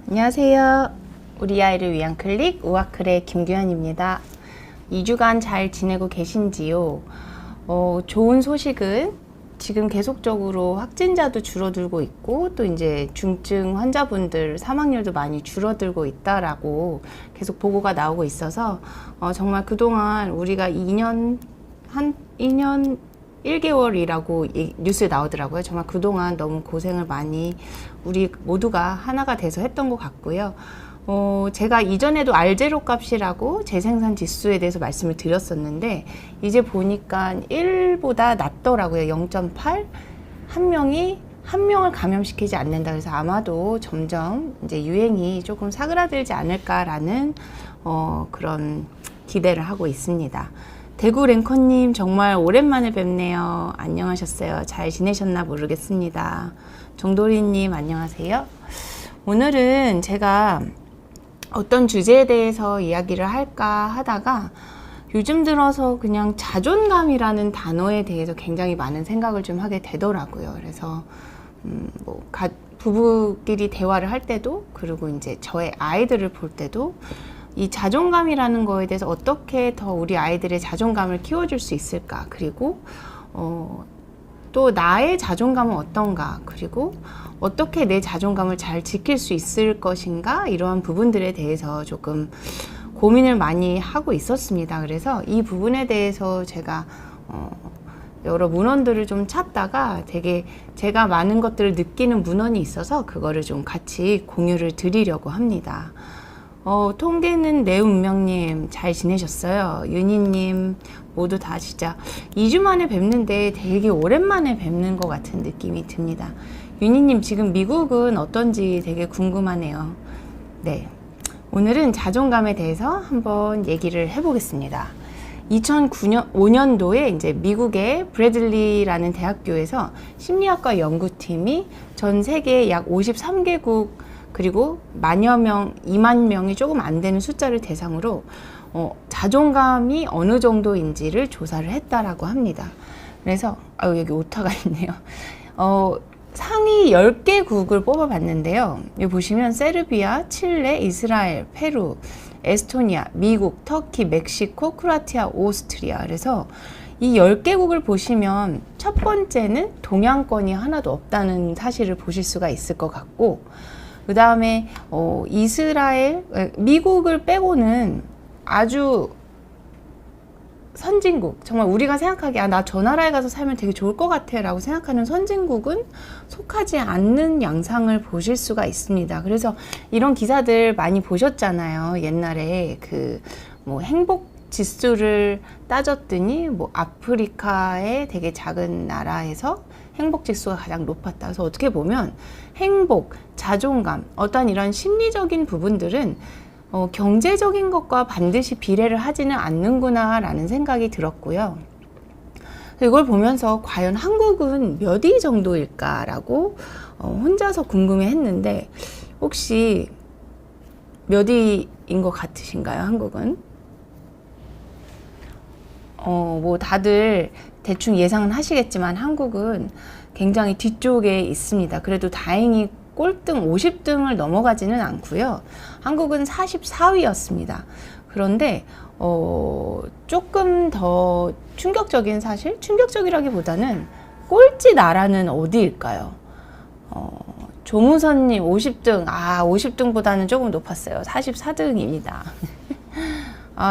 안녕하세요. 우리 아이를 위한 클릭 우아클의 김규현입니다. 2주간 잘 지내고 계신지요? 좋은 소식은 지금 계속적으로 확진자도 줄어들고 있고 또 이제 중증 환자분들 사망률도 많이 줄어들고 있다라고 계속 보고가 나오고 있어서 정말 그동안 우리가 2년 1개월이라고 뉴스에 나오더라고요. 정말 그동안 너무 고생을 많이 우리 모두가 하나가 돼서 했던 것 같고요. 제가 이전에도 R0 값이라고 재생산 지수에 대해서 말씀을 드렸었는데 이제 보니까 1보다 낮더라고요. 0.8. 한 명을 감염시키지 않는다. 그래서 아마도 점점 이제 유행이 조금 사그라들지 않을까라는 그런 기대를 하고 있습니다. 대구 랭커님 정말 오랜만에 뵙네요. 안녕하셨어요. 잘 지내셨나 모르겠습니다. 정도리님 안녕하세요. 오늘은 제가 어떤 주제에 대해서 이야기를 할까 하다가 요즘 들어서 그냥 자존감이라는 단어에 대해서 굉장히 많은 생각을 좀 하게 되더라고요. 그래서 부부끼리 대화를 할 때도 그리고 이제 저의 아이들을 볼 때도 이 자존감이라는 거에 대해서 어떻게 더 우리 아이들의 자존감을 키워줄 수 있을까, 그리고 또 나의 자존감은 어떤가, 그리고 어떻게 내 자존감을 잘 지킬 수 있을 것인가, 이러한 부분들에 대해서 조금 고민을 많이 하고 있었습니다. 그래서 이 부분에 대해서 제가 여러 문헌들을 좀 찾다가 되게 제가 많은 것들을 느끼는 문헌이 있어서 그거를 좀 같이 공유를 드리려고 합니다. 통계는 내 운명님 잘 지내셨어요? 윤희님 모두 다 진짜 2주 만에 뵙는데 되게 오랜만에 뵙는 것 같은 느낌이 듭니다. 윤희님 지금 미국은 어떤지 되게 궁금하네요. 네, 오늘은 자존감에 대해서 한번 얘기를 해보겠습니다. 2005년도에 이제 미국의 브래들리라는 대학교에서 심리학과 연구팀이 전 세계 약 53개국 그리고 만여 명, 2만 명이 조금 안 되는 숫자를 대상으로 자존감이 어느 정도인지를 조사를 했다라고 합니다. 그래서 여기 오타가 있네요. 상위 10개국을 뽑아봤는데요. 여기 보시면 세르비아, 칠레, 이스라엘, 페루, 에스토니아, 미국, 터키, 멕시코, 크로아티아, 오스트리아. 그래서 이 10개국을 보시면 첫 번째는 동양권이 하나도 없다는 사실을 보실 수가 있을 것 같고, 그 다음에 이스라엘, 미국을 빼고는 아주 선진국, 정말 우리가 생각하기에 나 저 나라에 가서 살면 되게 좋을 것 같아 라고 생각하는 선진국은 속하지 않는 양상을 보실 수가 있습니다. 그래서 이런 기사들 많이 보셨잖아요. 옛날에 행복 지수를 따졌더니 아프리카의 되게 작은 나라에서 행복 지수가 가장 높았다. 그래서 어떻게 보면 행복, 자존감, 어떤 이런 심리적인 부분들은 경제적인 것과 반드시 비례를 하지는 않는구나 라는 생각이 들었고요. 이걸 보면서 과연 한국은 몇 위 정도일까 라고 혼자서 궁금해 했는데, 혹시 몇 위인 것 같으신가요? 한국은? 다들 대충 예상은 하시겠지만 한국은 굉장히 뒤쪽에 있습니다. 그래도 다행히 꼴등 50등을 넘어가지는 않고요. 한국은 44위였습니다. 그런데 조금 더 충격적인 사실? 충격적이라기보다는 꼴찌 나라는 어디일까요? 조무선님 50등, 50등보다는 조금 높았어요. 44등입니다.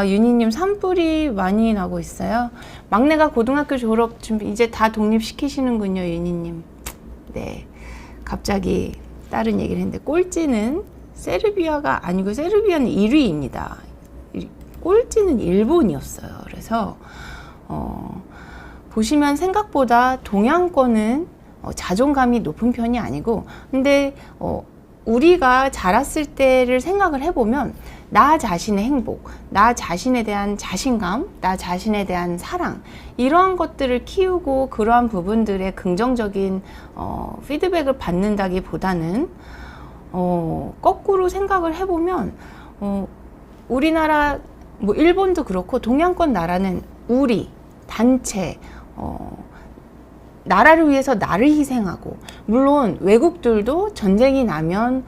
윤희님 산불이 많이 나고 있어요. 막내가 고등학교 졸업 준비 이제 다 독립시키시는군요, 윤희님. 네, 갑자기 다른 얘기를 했는데 꼴찌는 세르비아가 아니고 세르비아는 1위입니다. 꼴찌는 일본이었어요. 그래서 보시면 생각보다 동양권은 자존감이 높은 편이 아니고, 근데 우리가 자랐을 때를 생각을 해보면 나 자신의 행복, 나 자신에 대한 자신감, 나 자신에 대한 사랑, 이러한 것들을 키우고 그러한 부분들의 긍정적인 피드백을 받는다기보다는 거꾸로 생각을 해보면 우리나라, 일본도 그렇고 동양권 나라는 우리, 단체, 나라를 위해서 나를 희생하고, 물론 외국들도 전쟁이 나면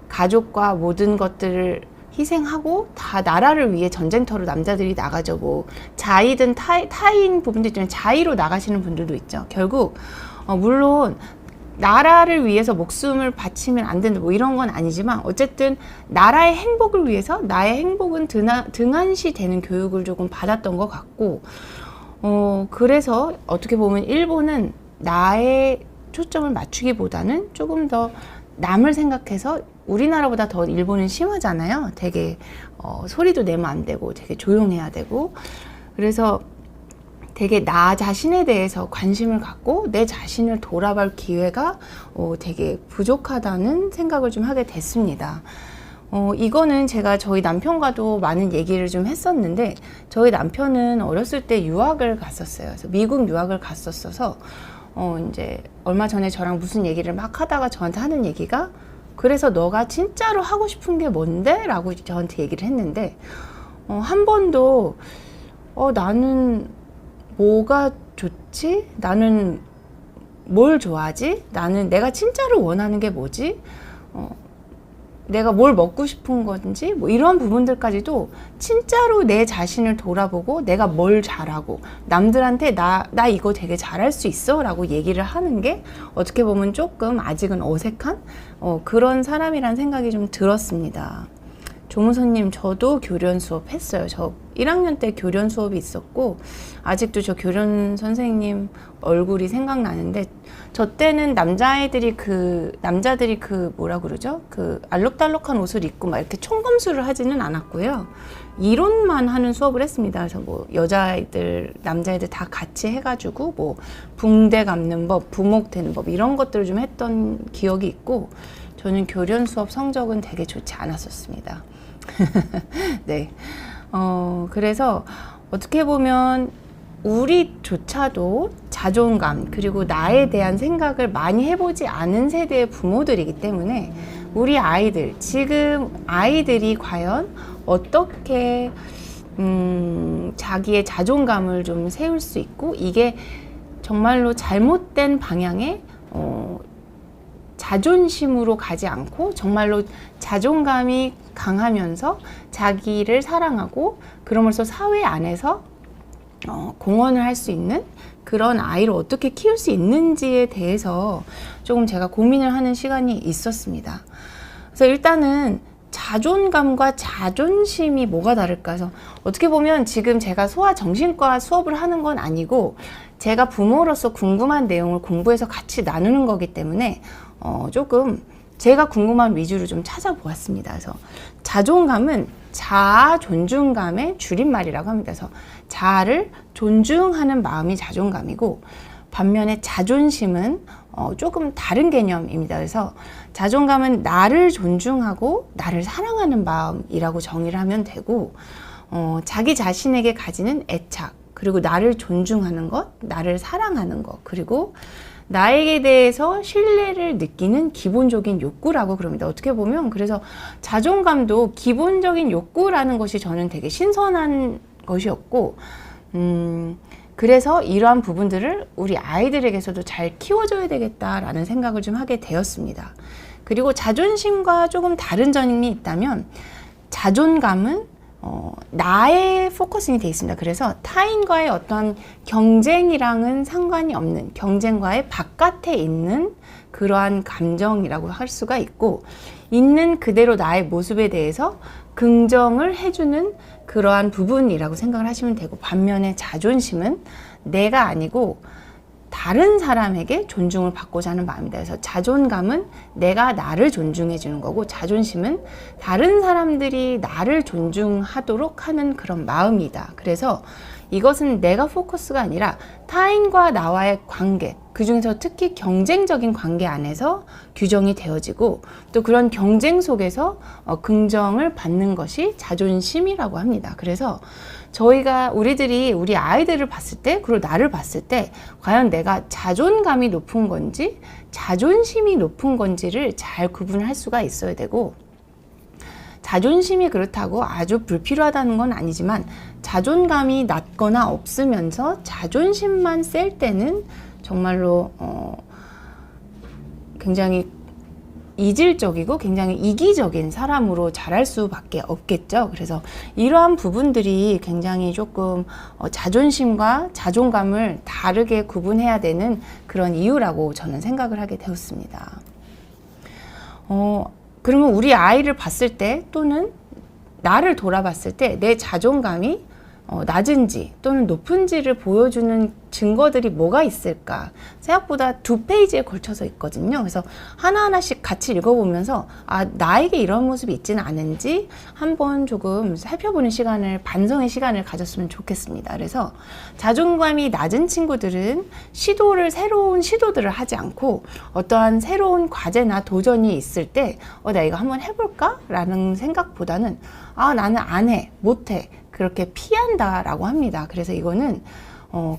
가족과 모든 것들을 희생하고 다 나라를 위해 전쟁터로 남자들이 나가죠. 뭐 자의든 타인 부분도 있지만 자의로 나가시는 분들도 있죠. 결국 물론 나라를 위해서 목숨을 바치면 안 된다 뭐 이런 건 아니지만, 어쨌든 나라의 행복을 위해서 나의 행복은 등한시 되는 교육을 조금 받았던 것 같고, 그래서 어떻게 보면 일본은 나의 초점을 맞추기보다는 조금 더 남을 생각해서, 우리나라보다 더 일본은 심하잖아요. 되게 소리도 내면 안 되고 되게 조용해야 되고, 그래서 되게 나 자신에 대해서 관심을 갖고 내 자신을 돌아볼 기회가 되게 부족하다는 생각을 좀 하게 됐습니다. 이거는 제가 저희 남편과도 많은 얘기를 좀 했었는데, 저희 남편은 어렸을 때 유학을 갔었어요. 그래서 미국 유학을 갔었어서 이제 얼마 전에 저랑 무슨 얘기를 막 하다가 저한테 하는 얘기가, 그래서 너가 진짜로 하고 싶은 게 뭔데? 라고 저한테 얘기를 했는데, 한 번도 나는 뭐가 좋지? 나는 뭘 좋아하지? 나는 내가 진짜로 원하는 게 뭐지? 내가 뭘 먹고 싶은 건지, 뭐 이런 부분들까지도 진짜로 내 자신을 돌아보고 내가 뭘 잘하고 남들한테 나 이거 되게 잘할 수 있어 라고 얘기를 하는 게 어떻게 보면 조금 아직은 어색한 그런 사람이란 생각이 좀 들었습니다. 조무선님, 저도 교련 수업 했어요. 저 1학년 때 교련 수업이 있었고, 아직도 저 교련 선생님 얼굴이 생각나는데, 저 때는 남자들이 뭐라 그러죠? 그 알록달록한 옷을 입고 막 이렇게 총검수를 하지는 않았고요. 이론만 하는 수업을 했습니다. 그래서 뭐 여자애들, 남자애들 다 같이 해가지고 뭐 붕대 감는 법, 부목 되는 법 이런 것들을 좀 했던 기억이 있고, 저는 교련 수업 성적은 되게 좋지 않았었습니다. 네. 그래서 어떻게 보면 우리조차도 자존감 그리고 나에 대한 생각을 많이 해보지 않은 세대의 부모들이기 때문에, 우리 아이들, 지금 아이들이 과연 어떻게 자기의 자존감을 좀 세울 수 있고, 이게 정말로 잘못된 방향에 자존심으로 가지 않고 정말로 자존감이 강하면서 자기를 사랑하고, 그러면서 사회 안에서 공헌을 할 수 있는 그런 아이를 어떻게 키울 수 있는지에 대해서 조금 제가 고민을 하는 시간이 있었습니다. 그래서 일단은 자존감과 자존심이 뭐가 다를까 해서, 어떻게 보면 지금 제가 소아정신과 수업을 하는 건 아니고 제가 부모로서 궁금한 내용을 공부해서 같이 나누는 거기 때문에 조금 제가 궁금한 위주로 좀 찾아보았습니다. 그래서 자존감은 자아 존중감의 줄임말이라고 합니다. 그래서 자아를 존중하는 마음이 자존감이고, 반면에 자존심은 조금 다른 개념입니다. 그래서 자존감은 나를 존중하고 나를 사랑하는 마음이라고 정의를 하면 되고, 자기 자신에게 가지는 애착, 그리고 나를 존중하는 것, 나를 사랑하는 것, 그리고 나에게 대해서 신뢰를 느끼는 기본적인 욕구라고 그럽니다. 어떻게 보면 그래서 자존감도 기본적인 욕구라는 것이 저는 되게 신선한 것이었고, 그래서 이러한 부분들을 우리 아이들에게서도 잘 키워줘야 되겠다라는 생각을 좀 하게 되었습니다. 그리고 자존심과 조금 다른 점이 있다면, 자존감은 나의 포커싱이 되어 있습니다. 그래서 타인과의 어떤 경쟁이랑은 상관이 없는, 경쟁과의 바깥에 있는 그러한 감정이라고 할 수가 있고, 있는 그대로 나의 모습에 대해서 긍정을 해주는 그러한 부분이라고 생각을 하시면 되고, 반면에 자존심은 내가 아니고 다른 사람에게 존중을 받고자 하는 마음이다. 그래서 자존감은 내가 나를 존중해 주는 거고, 자존심은 다른 사람들이 나를 존중하도록 하는 그런 마음이다. 그래서 이것은 내가 포커스가 아니라 타인과 나와의 관계, 그 중에서 특히 경쟁적인 관계 안에서 규정이 되어지고, 또 그런 경쟁 속에서 긍정을 받는 것이 자존심이라고 합니다. 그래서 우리들이 우리 아이들을 봤을 때, 그리고 나를 봤을 때 과연 내가 자존감이 높은 건지 자존심이 높은 건지를 잘 구분할 수가 있어야 되고, 자존심이 그렇다고 아주 불필요하다는 건 아니지만, 자존감이 낮거나 없으면서 자존심만 셀 때는 정말로 굉장히 이질적이고 굉장히 이기적인 사람으로 자랄 수밖에 없겠죠. 그래서 이러한 부분들이 굉장히 조금 자존심과 자존감을 다르게 구분해야 되는 그런 이유라고 저는 생각을 하게 되었습니다. 그러면 우리 아이를 봤을 때 또는 나를 돌아봤을 때 내 자존감이 낮은지 또는 높은지를 보여주는 증거들이 뭐가 있을까? 생각보다 2페이지에 걸쳐서 있거든요. 그래서 하나하나씩 같이 읽어보면서 나에게 이런 모습이 있지는 않은지 한번 조금 살펴보는 시간을, 반성의 시간을 가졌으면 좋겠습니다. 그래서 자존감이 낮은 친구들은 새로운 시도들을 하지 않고 어떠한 새로운 과제나 도전이 있을 때 나 이거 한번 해볼까? 라는 생각보다는 나는 안 해, 못 해. 그렇게 피한다라고 합니다. 그래서 이거는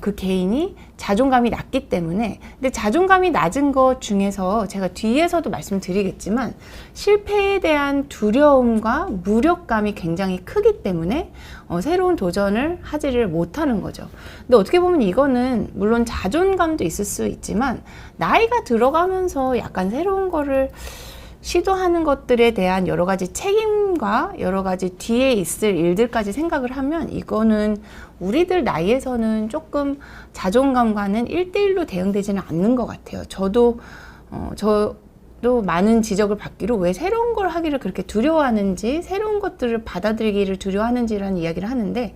그 개인이 자존감이 낮기 때문에, 근데 자존감이 낮은 것 중에서 제가 뒤에서도 말씀드리겠지만 실패에 대한 두려움과 무력감이 굉장히 크기 때문에 새로운 도전을 하지를 못하는 거죠. 근데 어떻게 보면 이거는 물론 자존감도 있을 수 있지만 나이가 들어가면서 약간 새로운 거를 시도하는 것들에 대한 여러 가지 책임과 여러 가지 뒤에 있을 일들까지 생각을 하면 이거는 우리들 나이에서는 조금 자존감과는 1대1로 대응되지는 않는 것 같아요. 저도 많은 지적을 받기로 왜 새로운 걸 하기를 그렇게 두려워하는지, 새로운 것들을 받아들이기를 두려워하는지라는 이야기를 하는데,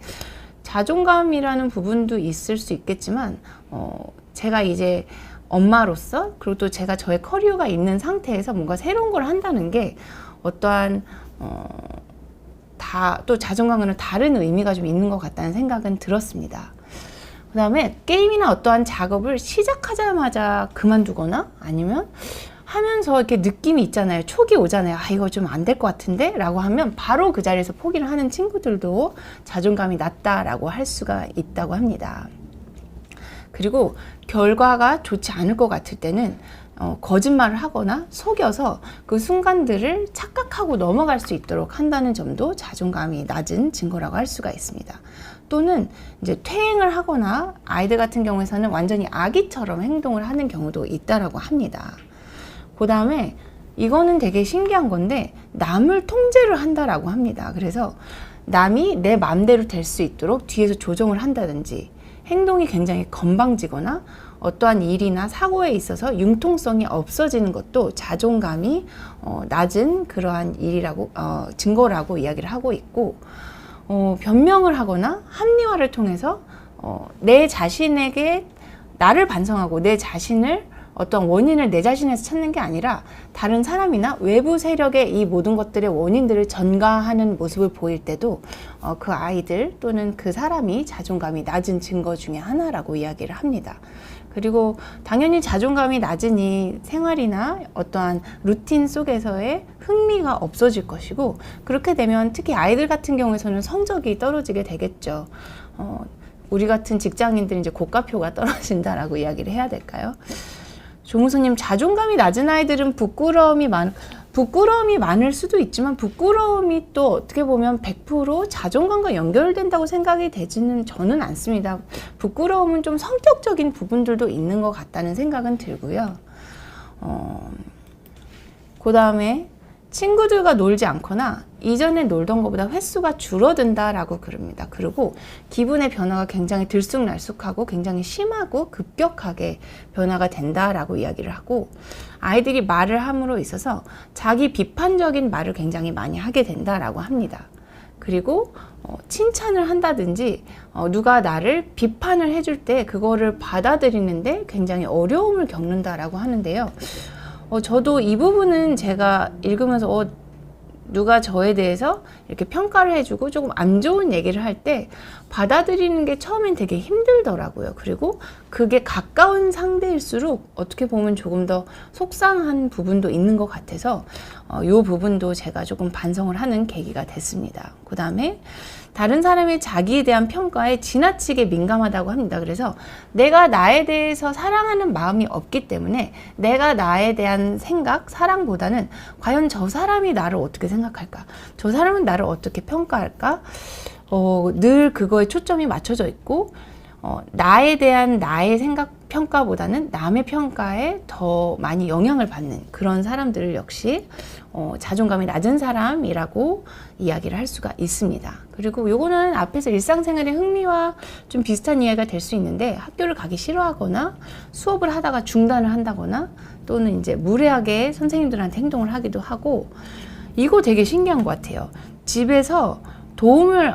자존감이라는 부분도 있을 수 있겠지만 제가 이제 엄마로서, 그리고 또 제가 저의 커리어가 있는 상태에서 뭔가 새로운 걸 한다는 게 어떠한 또 자존감과는 다른 의미가 좀 있는 것 같다는 생각은 들었습니다. 그 다음에 게임이나 어떠한 작업을 시작하자마자 그만두거나 아니면 하면서 이렇게 느낌이 있잖아요. 촉이 오잖아요. 이거 좀 안 될 것 같은데? 라고 하면 바로 그 자리에서 포기를 하는 친구들도 자존감이 낮다라고 할 수가 있다고 합니다. 그리고 결과가 좋지 않을 것 같을 때는 거짓말을 하거나 속여서 그 순간들을 착각하고 넘어갈 수 있도록 한다는 점도 자존감이 낮은 증거라고 할 수가 있습니다. 또는 이제 퇴행을 하거나 아이들 같은 경우에서는 완전히 아기처럼 행동을 하는 경우도 있다라고 합니다. 그 다음에 이거는 되게 신기한 건데 남을 통제를 한다라고 합니다. 그래서 남이 내 마음대로 될 수 있도록 뒤에서 조정을 한다든지, 행동이 굉장히 건방지거나 어떠한 일이나 사고에 있어서 융통성이 없어지는 것도 자존감이 낮은 그러한 일이라고 증거라고 이야기를 하고 있고, 변명을 하거나 합리화를 통해서 내 자신에게 나를 반성하고 내 자신을 어떤 원인을 내 자신에서 찾는 게 아니라 다른 사람이나 외부 세력의 이 모든 것들의 원인들을 전가하는 모습을 보일 때도 그 아이들 또는 그 사람이 자존감이 낮은 증거 중에 하나라고 이야기를 합니다. 그리고 당연히 자존감이 낮으니 생활이나 어떠한 루틴 속에서의 흥미가 없어질 것이고, 그렇게 되면 특히 아이들 같은 경우에서는 성적이 떨어지게 되겠죠. 우리 같은 직장인들은 이제 고과표가 떨어진다라고 이야기를 해야 될까요? 조무수님, 자존감이 낮은 아이들은 부끄러움이 많을 수도 있지만 부끄러움이 또 어떻게 보면 100% 자존감과 연결된다고 생각이 되지는 저는 않습니다. 부끄러움은 좀 성격적인 부분들도 있는 것 같다는 생각은 들고요. 그 다음에 친구들과 놀지 않거나 이전에 놀던 것보다 횟수가 줄어든다라고 그럽니다. 그리고 기분의 변화가 굉장히 들쑥날쑥하고 굉장히 심하고 급격하게 변화가 된다라고 이야기를 하고, 아이들이 말을 함으로 있어서 자기 비판적인 말을 굉장히 많이 하게 된다라고 합니다. 그리고 칭찬을 한다든지 누가 나를 비판을 해줄 때 그거를 받아들이는데 굉장히 어려움을 겪는다라고 하는데요. 저도 이 부분은 제가 읽으면서 누가 저에 대해서 이렇게 평가를 해주고 조금 안 좋은 얘기를 할 때 받아들이는 게 처음엔 되게 힘들더라고요. 그리고 그게 가까운 상대일수록 어떻게 보면 조금 더 속상한 부분도 있는 것 같아서 이 부분도 제가 조금 반성을 하는 계기가 됐습니다. 그 다음에 다른 사람의 자기에 대한 평가에 지나치게 민감하다고 합니다. 그래서 내가 나에 대해서 사랑하는 마음이 없기 때문에 내가 나에 대한 생각, 사랑보다는 과연 저 사람이 나를 어떻게 생각할까? 저 사람은 나를 어떻게 평가할까? 늘 그거에 초점이 맞춰져 있고 나에 대한 나의 생각, 평가보다는 남의 평가에 더 많이 영향을 받는 그런 사람들을 역시 자존감이 낮은 사람이라고 이야기를 할 수가 있습니다. 그리고 요거는 앞에서 일상생활의 흥미와 좀 비슷한 이해가 될 수 있는데, 학교를 가기 싫어하거나 수업을 하다가 중단을 한다거나 또는 이제 무례하게 선생님들한테 행동을 하기도 하고, 이거 되게 신기한 것 같아요. 집에서 도움을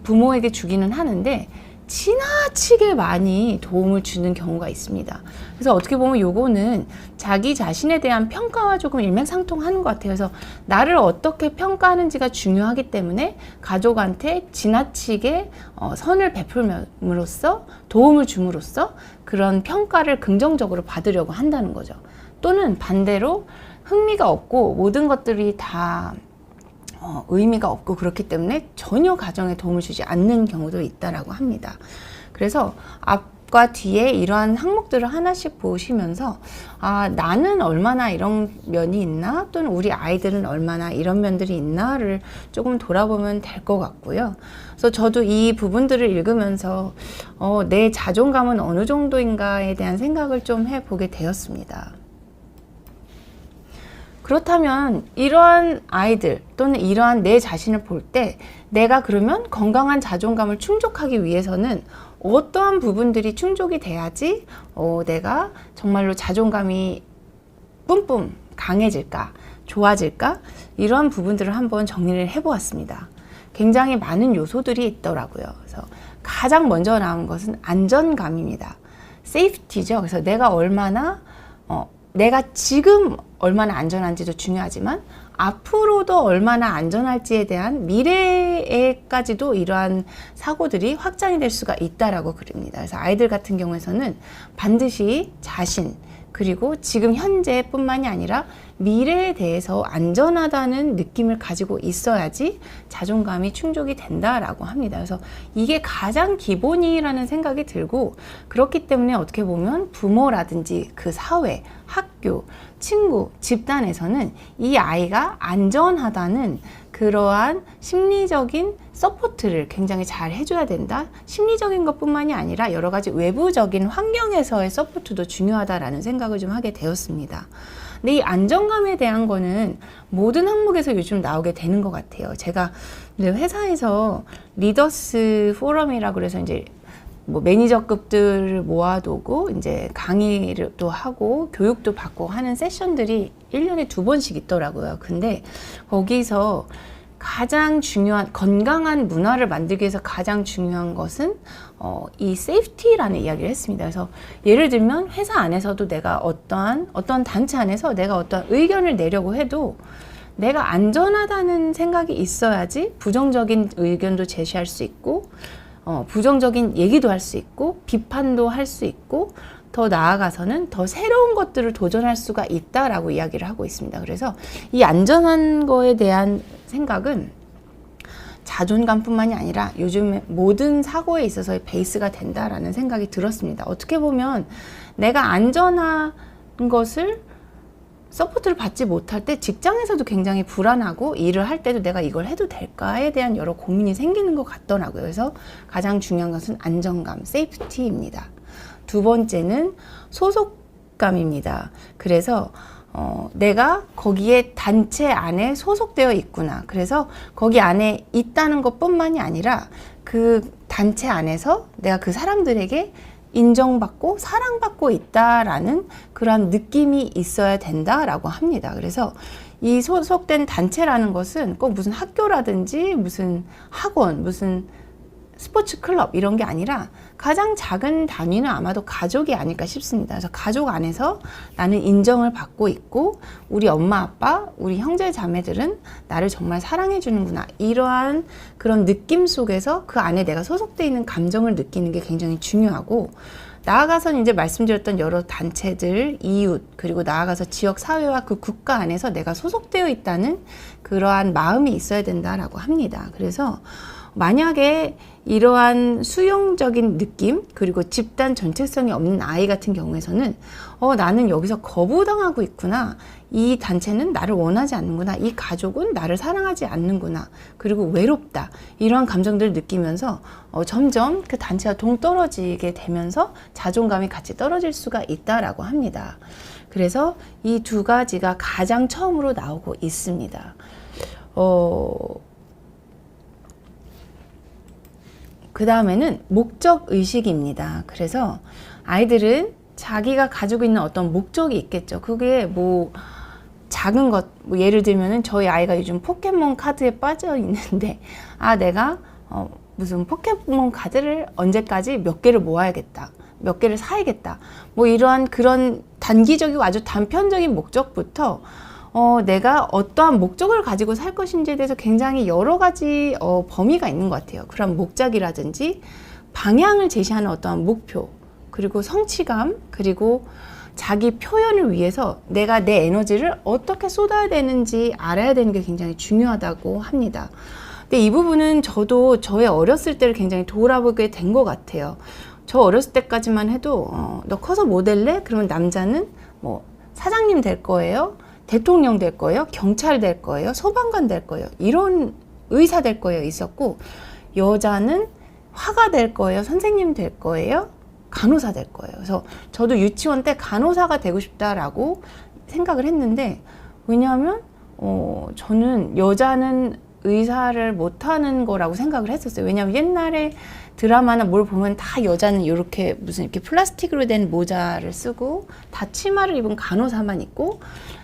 부모에게 주기는 하는데 지나치게 많이 도움을 주는 경우가 있습니다. 그래서 어떻게 보면 요거는 자기 자신에 대한 평가와 조금 일맥상통하는 것 같아요. 그래서 나를 어떻게 평가하는지가 중요하기 때문에 가족한테 지나치게 선을 베풀므로써, 도움을 줌으로써 그런 평가를 긍정적으로 받으려고 한다는 거죠. 또는 반대로 흥미가 없고 모든 것들이 다 의미가 없고 그렇기 때문에 전혀 가정에 도움을 주지 않는 경우도 있다라고 합니다. 그래서 앞과 뒤에 이러한 항목들을 하나씩 보시면서 나는 얼마나 이런 면이 있나, 또는 우리 아이들은 얼마나 이런 면들이 있나를 조금 돌아보면 될 것 같고요. 그래서 저도 이 부분들을 읽으면서 내 자존감은 어느 정도인가에 대한 생각을 좀 해보게 되었습니다. 그렇다면 이러한 아이들 또는 이러한 내 자신을 볼 때 내가 그러면 건강한 자존감을 충족하기 위해서는 어떠한 부분들이 충족이 돼야지 내가 정말로 자존감이 뿜뿜 강해질까, 좋아질까, 이러한 부분들을 한번 정리를 해보았습니다. 굉장히 많은 요소들이 있더라고요. 그래서 가장 먼저 나온 것은 안전감입니다. 세이프티죠. 그래서 내가 얼마나 내가 지금 얼마나 안전한지도 중요하지만 앞으로도 얼마나 안전할지에 대한 미래에까지도 이러한 사고들이 확장이 될 수가 있다라고 그립니다. 그래서 아이들 같은 경우에는 반드시 자신, 그리고 지금 현재뿐만이 아니라 미래에 대해서 안전하다는 느낌을 가지고 있어야지 자존감이 충족이 된다라고 합니다. 그래서 이게 가장 기본이라는 생각이 들고, 그렇기 때문에 어떻게 보면 부모라든지 그 사회, 학교, 친구, 집단에서는 이 아이가 안전하다는 그러한 심리적인 서포트를 굉장히 잘 해줘야 된다. 심리적인 것뿐만이 아니라 여러 가지 외부적인 환경에서의 서포트도 중요하다라는 생각을 좀 하게 되었습니다. 근데 이 안정감에 대한 거는 모든 항목에서 요즘 나오게 되는 것 같아요. 제가 회사에서 리더스 포럼이라고 그래서 이제 매니저급들을 모아두고 이제 강의를 또 하고 교육도 받고 하는 세션들이 1년에 2번씩 있더라고요. 근데 거기서 가장 중요한, 건강한 문화를 만들기 위해서 가장 중요한 것은 이 세이프티라는 이야기를 했습니다. 그래서 예를 들면 회사 안에서도 내가 어떤 단체 안에서 내가 어떤 의견을 내려고 해도 내가 안전하다는 생각이 있어야지 부정적인 의견도 제시할 수 있고, 부정적인 얘기도 할 수 있고, 비판도 할 수 있고, 더 나아가서는 더 새로운 것들을 도전할 수가 있다라고 이야기를 하고 있습니다. 그래서 이 안전한 거에 대한 생각은 자존감뿐만이 아니라 요즘 모든 사고에 있어서의 베이스가 된다라는 생각이 들었습니다. 어떻게 보면 내가 안전한 것을 서포트를 받지 못할 때 직장에서도 굉장히 불안하고, 일을 할 때도 내가 이걸 해도 될까에 대한 여러 고민이 생기는 것 같더라고요. 그래서 가장 중요한 것은 안정감, 세이프티입니다. 두 번째는 소속감입니다. 그래서 내가 거기에 단체 안에 소속되어 있구나. 그래서 거기 안에 있다는 것뿐만이 아니라 그 단체 안에서 내가 그 사람들에게 인정받고 사랑받고 있다라는 그런 느낌이 있어야 된다라고 합니다. 그래서 이 소속된 단체라는 것은 꼭 무슨 학교라든지 무슨 학원, 무슨 스포츠 클럽 이런 게 아니라 가장 작은 단위는 아마도 가족이 아닐까 싶습니다. 그래서 가족 안에서 나는 인정을 받고 있고, 우리 엄마 아빠, 우리 형제 자매들은 나를 정말 사랑해 주는구나, 이러한 그런 느낌 속에서 그 안에 내가 소속되어 있는 감정을 느끼는 게 굉장히 중요하고, 나아가서는 이제 말씀드렸던 여러 단체들, 이웃, 그리고 나아가서 지역 사회와 그 국가 안에서 내가 소속되어 있다는 그러한 마음이 있어야 된다라고 합니다. 그래서 만약에 이러한 수용적인 느낌 그리고 집단 전체성이 없는 아이 같은 경우에서는 나는 여기서 거부당하고 있구나, 이 단체는 나를 원하지 않는구나, 이 가족은 나를 사랑하지 않는구나, 그리고 외롭다, 이러한 감정들을 느끼면서 점점 그 단체와 동떨어지게 되면서 자존감이 같이 떨어질 수가 있다라고 합니다. 그래서 이 두 가지가 가장 처음으로 나오고 있습니다. 그 다음에는 목적 의식입니다. 그래서 아이들은 자기가 가지고 있는 어떤 목적이 있겠죠. 그게 뭐 작은 것, 뭐 예를 들면은 저희 아이가 요즘 포켓몬 카드에 빠져 있는데, 내가 무슨 포켓몬 카드를 언제까지 몇 개를 모아야겠다, 몇 개를 사야겠다, 뭐 이러한 그런 단기적이고 아주 단편적인 목적부터 내가 어떠한 목적을 가지고 살 것인지에 대해서 굉장히 여러 가지 범위가 있는 것 같아요. 그런 목적이라든지 방향을 제시하는 어떠한 목표, 그리고 성취감, 그리고 자기 표현을 위해서 내가 내 에너지를 어떻게 쏟아야 되는지 알아야 되는 게 굉장히 중요하다고 합니다. 근데 이 부분은 저도 저의 어렸을 때를 굉장히 돌아보게 된 것 같아요. 저 어렸을 때까지만 해도 너 커서 뭐 될래? 그러면 남자는 뭐 사장님 될 거예요, 대통령 될 거예요, 경찰 될 거예요, 소방관 될 거예요, 이런 의사 될 거예요 있었고, 여자는 화가 될 거예요, 선생님 될 거예요, 간호사 될 거예요. 그래서 저도 유치원 때 간호사가 되고 싶다라고 생각을 했는데, 왜냐하면 저는 여자는 의사를 못하는 거라고 생각을 했었어요. 왜냐하면 옛날에 드라마나 뭘 보면 다 여자는 이렇게 무슨 이렇게 플라스틱으로 된 모자를 쓰고 다 치마를 입은 간호사만 있고,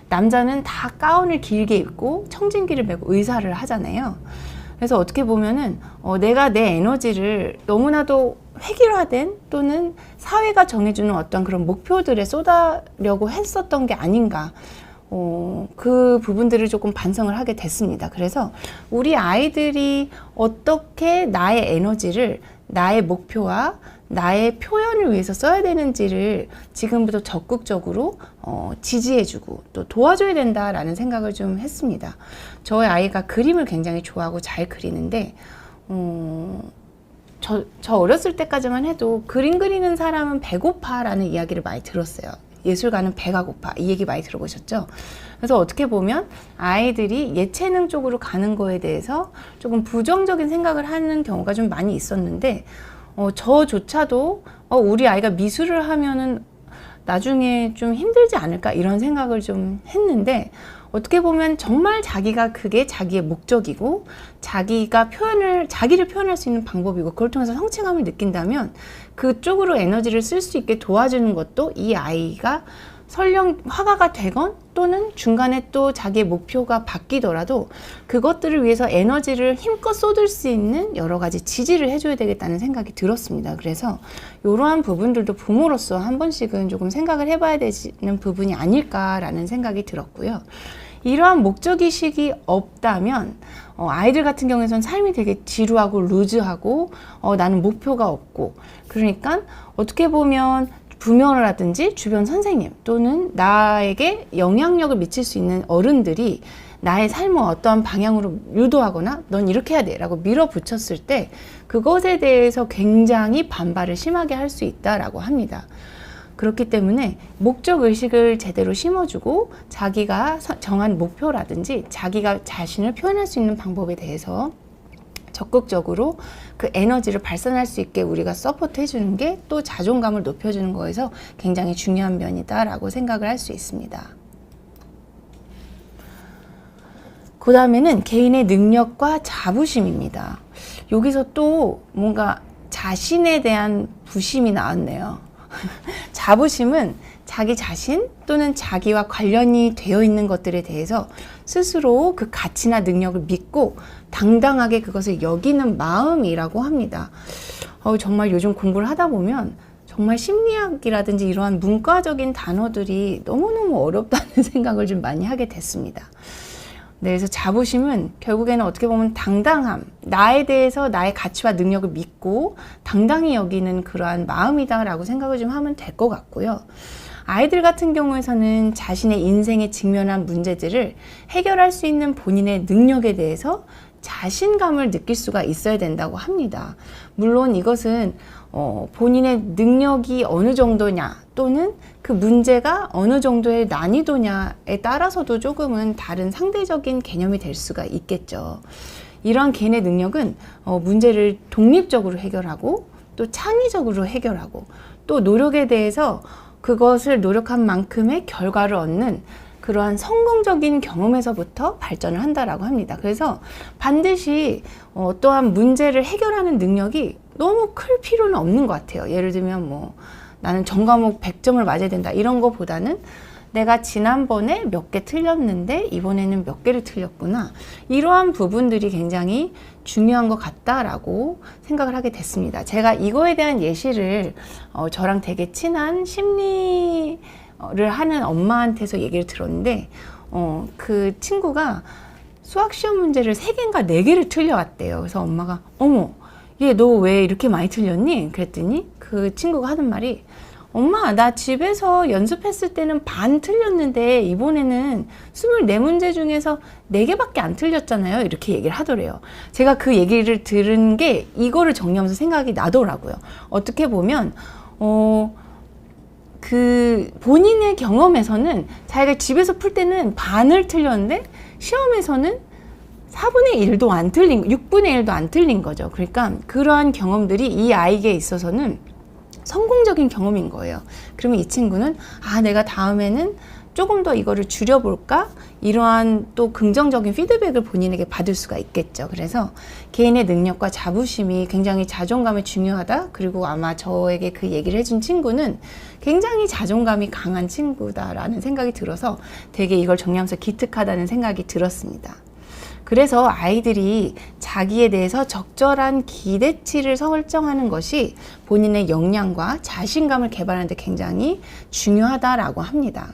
남자는 다 가운을 길게 입고 청진기를 메고 의사를 하잖아요. 그래서 어떻게 보면은 내가 내 에너지를 너무나도 획일화된 또는 사회가 정해주는 어떤 그런 목표들에 쏟아려고 했었던 게 아닌가, 그 부분들을 조금 반성을 하게 됐습니다. 그래서 우리 아이들이 어떻게 나의 에너지를 나의 목표와 나의 표현을 위해서 써야 되는지를 지금부터 적극적으로 지지해주고 또 도와줘야 된다라는 생각을 좀 했습니다. 저의 아이가 그림을 굉장히 좋아하고 잘 그리는데, 저 어렸을 때까지만 해도 그림 그리는 사람은 배고파라는 이야기를 많이 들었어요. 예술가는 배가 고파, 이 얘기 많이 들어보셨죠? 그래서 어떻게 보면 아이들이 예체능 쪽으로 가는 거에 대해서 조금 부정적인 생각을 하는 경우가 좀 많이 있었는데, 저조차도 우리 아이가 미술을 하면은 나중에 좀 힘들지 않을까, 이런 생각을 좀 했는데, 어떻게 보면 정말 자기가 그게 자기의 목적이고 자기를 표현할 수 있는 방법이고, 그걸 통해서 성취감을 느낀다면 그쪽으로 에너지를 쓸 수 있게 도와주는 것도 이 아이가 설령 화가가 되건 또는 중간에 또 자기의 목표가 바뀌더라도 그것들을 위해서 에너지를 힘껏 쏟을 수 있는 여러 가지 지지를 해줘야 되겠다는 생각이 들었습니다. 그래서 이러한 부분들도 부모로서 한 번씩은 조금 생각을 해봐야 되는 부분이 아닐까라는 생각이 들었고요. 이러한 목적의식이 없다면 아이들 같은 경우에는 삶이 되게 지루하고 루즈하고 나는 목표가 없고, 그러니까 어떻게 보면 부모라든지 주변 선생님 또는 나에게 영향력을 미칠 수 있는 어른들이 나의 삶을 어떠한 방향으로 유도하거나 넌 이렇게 해야 돼 라고 밀어붙였을 때 그것에 대해서 굉장히 반발을 심하게 할 수 있다라고 합니다. 그렇기 때문에 목적의식을 제대로 심어주고 자기가 정한 목표라든지 자기가 자신을 표현할 수 있는 방법에 대해서 적극적으로 그 에너지를 발산할 수 있게 우리가 서포트 해주는 게 또 자존감을 높여주는 거에서 굉장히 중요한 면이다라고 생각을 할 수 있습니다. 그 다음에는 개인의 능력과 자부심입니다. 여기서 또 뭔가 자신에 대한 부심이 나왔네요. 자부심은 자기 자신 또는 자기와 관련이 되어 있는 것들에 대해서 스스로 그 가치나 능력을 믿고 당당하게 그것을 여기는 마음이라고 합니다. 정말 요즘 공부를 하다 보면 정말 심리학이라든지 이러한 문과적인 단어들이 너무너무 어렵다는 생각을 좀 많이 하게 됐습니다. 네, 그래서 자부심은 결국에는 어떻게 보면 당당함, 나에 대해서 나의 가치와 능력을 믿고 당당히 여기는 그러한 마음이다라고 생각을 좀 하면 될 것 같고요. 아이들 같은 경우에서는 자신의 인생에 직면한 문제들을 해결할 수 있는 본인의 능력에 대해서 자신감을 느낄 수가 있어야 된다고 합니다. 물론 이것은 본인의 능력이 어느 정도냐 또는 그 문제가 어느 정도의 난이도냐에 따라서도 조금은 다른 상대적인 개념이 될 수가 있겠죠. 이러한 개인의 능력은 문제를 독립적으로 해결하고 또 창의적으로 해결하고 또 노력에 대해서 그것을 노력한 만큼의 결과를 얻는 그러한 성공적인 경험에서부터 발전을 한다라고 합니다. 그래서 반드시 어떠한 문제를 해결하는 능력이 너무 클 필요는 없는 것 같아요. 예를 들면 뭐 나는 전과목 100점을 맞아야 된다 이런 거보다는 내가 지난번에 몇 개 틀렸는데 이번에는 몇 개를 틀렸구나, 이러한 부분들이 굉장히 중요한 것 같다라고 생각을 하게 됐습니다. 제가 이거에 대한 예시를 저랑 되게 친한 심리를 하는 엄마한테서 얘기를 들었는데 그 친구가 수학 시험 문제를 3개인가 4개를 틀려왔대요. 그래서 엄마가 어머 얘 너 왜 이렇게 많이 틀렸니? 그랬더니 그 친구가 하는 말이, 엄마 나 집에서 연습했을 때는 반 틀렸는데 이번에는 24문제 중에서 4개밖에 안 틀렸잖아요. 이렇게 얘기를 하더래요. 제가 그 얘기를 들은 게 이거를 정리하면서 생각이 나더라고요. 어떻게 보면 그 본인의 경험에서는 자기가 집에서 풀 때는 반을 틀렸는데 시험에서는 4분의 1도 안 틀린, 6분의 1도 안 틀린 거죠. 그러니까 그러한 경험들이 이 아이에게 있어서는 성공적인 경험인 거예요. 그러면 이 친구는 내가 다음에는 조금 더 이거를 줄여볼까? 이러한 또 긍정적인 피드백을 본인에게 받을 수가 있겠죠. 그래서 개인의 능력과 자부심이 굉장히 자존감에 중요하다. 그리고 아마 저에게 그 얘기를 해준 친구는 굉장히 자존감이 강한 친구다라는 생각이 들어서 되게 이걸 정리하면서 기특하다는 생각이 들었습니다. 그래서 아이들이 자기에 대해서 적절한 기대치를 설정하는 것이 본인의 역량과 자신감을 개발하는 데 굉장히 중요하다라고 합니다.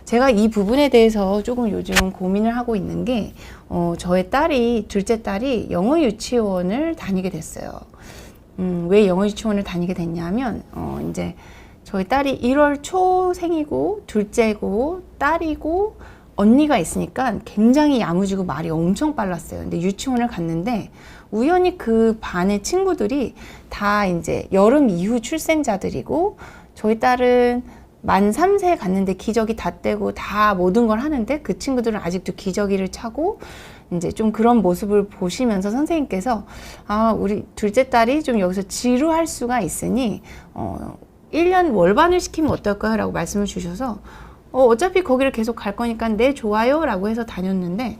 제가 이 부분에 대해서 조금 요즘 고민을 하고 있는 게 저의 딸이, 둘째 딸이 영어 유치원을 다니게 됐어요. 왜 영어 유치원을 다니게 됐냐면 이제 저희 딸이 1월 초생이고 둘째고 딸이고 언니가 있으니까 굉장히 야무지고 말이 엄청 빨랐어요. 근데 유치원을 갔는데 우연히 그 반의 친구들이 다 이제 여름 이후 출생자들이고 저희 딸은 만 3세 갔는데 기저귀 다 떼고 다 모든 걸 하는데 그 친구들은 아직도 기저귀를 차고 이제 좀 그런 모습을 보시면서 선생님께서 우리 둘째 딸이 좀 여기서 지루할 수가 있으니 1년 월반을 시키면 어떨까요? 라고 말씀을 주셔서 어차피 거기를 계속 갈 거니까 네 좋아요 라고 해서 다녔는데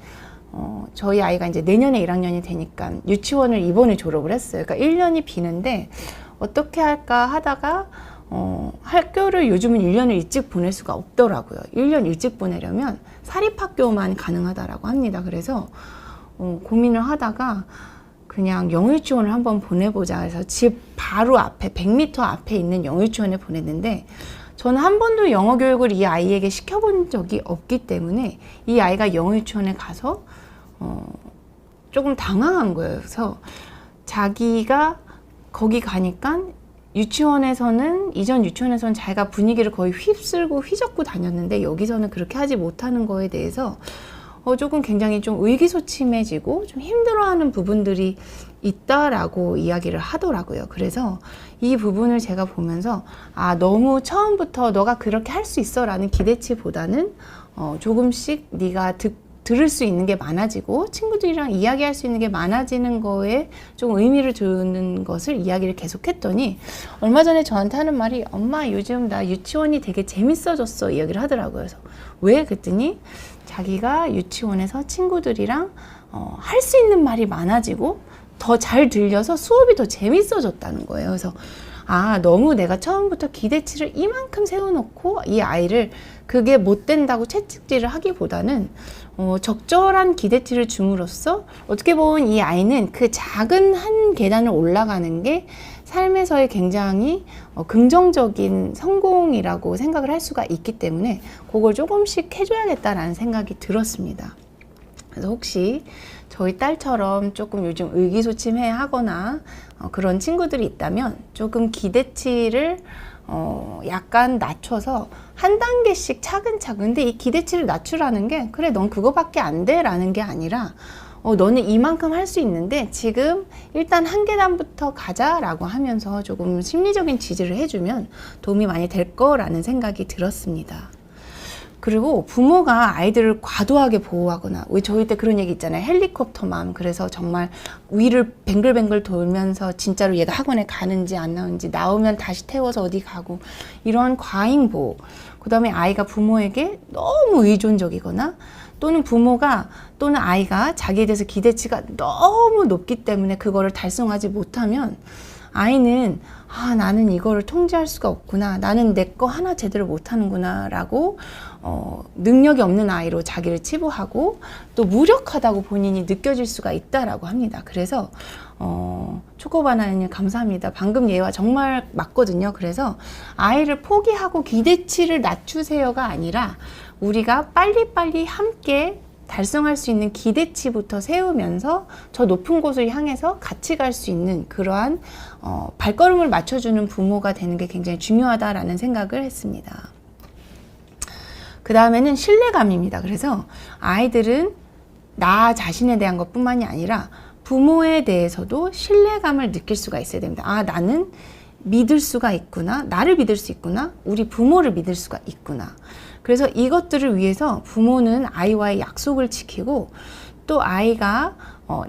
저희 아이가 이제 내년에 1학년이 되니까 유치원을 이번에 졸업을 했어요. 그러니까 1년이 비는데 어떻게 할까 하다가 학교를 요즘은 1년을 일찍 보낼 수가 없더라고요. 1년 일찍 보내려면 사립학교만 가능하다라고 합니다. 그래서 고민을 하다가 그냥 영어유치원을 한번 보내보자 해서 집 바로 앞에 100m 앞에 있는 영어유치원에 보냈는데 저는 한 번도 영어 교육을 이 아이에게 시켜본 적이 없기 때문에 이 아이가 영어 유치원에 가서 조금 당황한 거예요. 그래서 자기가 거기 가니까 이전 유치원에서는 자기가 분위기를 거의 휩쓸고 휘젓고 다녔는데 여기서는 그렇게 하지 못하는 거에 대해서 조금 굉장히 좀 의기소침해지고 좀 힘들어하는 부분들이 있다라고 이야기를 하더라고요. 그래서 이 부분을 제가 보면서 너무 처음부터 너가 그렇게 할 수 있어 라는 기대치보다는 조금씩 네가 들을 수 있는 게 많아지고 친구들이랑 이야기할 수 있는 게 많아지는 거에 좀 의미를 두는 것을 이야기를 계속했더니 얼마 전에 저한테 하는 말이, 엄마 요즘 나 유치원이 되게 재밌어졌어 이야기를 하더라고요. 그래서 왜? 그랬더니 자기가 유치원에서 친구들이랑 할 수 있는 말이 많아지고 더 잘 들려서 수업이 더 재밌어졌다는 거예요. 그래서 너무 내가 처음부터 기대치를 이만큼 세워놓고 이 아이를 그게 못 된다고 채찍질을 하기보다는 적절한 기대치를 줌으로써 어떻게 보면 이 아이는 그 작은 한 계단을 올라가는 게 삶에서의 굉장히 긍정적인 성공이라고 생각을 할 수가 있기 때문에 그걸 조금씩 해줘야겠다라는 생각이 들었습니다. 그래서 혹시 저희 딸처럼 조금 요즘 의기소침해 하거나 그런 친구들이 있다면 조금 기대치를 약간 낮춰서 한 단계씩 차근차근, 근데 이 기대치를 낮추라는 게 그래 넌 그거밖에 안 돼 라는 게 아니라 너는 이만큼 할 수 있는데 지금 일단 한 계단부터 가자라고 하면서 조금 심리적인 지지를 해주면 도움이 많이 될 거라는 생각이 들었습니다. 그리고 부모가 아이들을 과도하게 보호하거나, 왜 저희 때 그런 얘기 있잖아요. 헬리콥터맘. 그래서 정말 위를 뱅글뱅글 돌면서 진짜로 얘가 학원에 가는지 안 나오는지, 나오면 다시 태워서 어디 가고, 이런 과잉 보호. 그 다음에 아이가 부모에게 너무 의존적이거나, 또는 아이가 자기에 대해서 기대치가 너무 높기 때문에 그거를 달성하지 못하면 아이는 나는 이거를 통제할 수가 없구나, 나는 내 거 하나 제대로 못하는구나 라고 능력이 없는 아이로 자기를 치부하고 또 무력하다고 본인이 느껴질 수가 있다라고 합니다. 그래서 초코바나나님 감사합니다. 방금 예와 정말 맞거든요. 그래서 아이를 포기하고 기대치를 낮추세요가 아니라 우리가 빨리빨리 함께 달성할 수 있는 기대치부터 세우면서 저 높은 곳을 향해서 같이 갈 수 있는 그러한 발걸음을 맞춰주는 부모가 되는 게 굉장히 중요하다라는 생각을 했습니다. 그 다음에는 신뢰감입니다. 그래서 아이들은 나 자신에 대한 것뿐만이 아니라 부모에 대해서도 신뢰감을 느낄 수가 있어야 됩니다. 나는 믿을 수가 있구나, 나를 믿을 수 있구나, 우리 부모를 믿을 수가 있구나. 그래서 이것들을 위해서 부모는 아이와의 약속을 지키고 또 아이가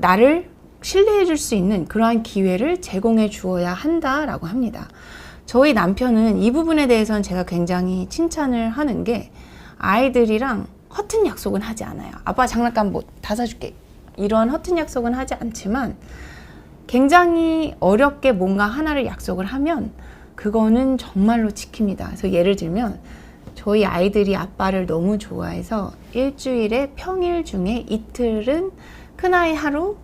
나를 신뢰해 줄 수 있는 그러한 기회를 제공해 주어야 한다라고 합니다. 저희 남편은 이 부분에 대해서는 제가 굉장히 칭찬을 하는 게, 아이들이랑 허튼 약속은 하지 않아요. 아빠 장난감 뭐 다 사줄게, 이런 허튼 약속은 하지 않지만 굉장히 어렵게 뭔가 하나를 약속을 하면 그거는 정말로 지킵니다. 그래서 예를 들면 저희 아이들이 아빠를 너무 좋아해서 일주일에 평일 중에 이틀은 큰아이 하루,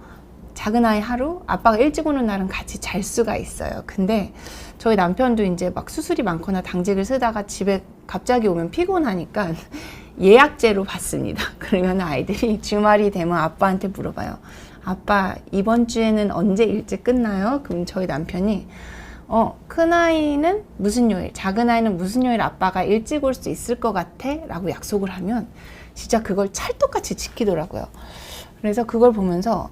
작은아이 하루, 아빠가 일찍 오는 날은 같이 잘 수가 있어요. 근데 저희 남편도 이제 막 수술이 많거나 당직을 쓰다가 집에 갑자기 오면 피곤하니까 예약제로 받습니다. 그러면 아이들이 주말이 되면 아빠한테 물어봐요. 아빠 이번 주에는 언제 일찍 끝나요? 그럼 저희 남편이 큰아이는 무슨 요일, 작은아이는 무슨 요일 아빠가 일찍 올 수 있을 것 같아? 라고 약속을 하면 진짜 그걸 찰떡같이 지키더라고요. 그래서 그걸 보면서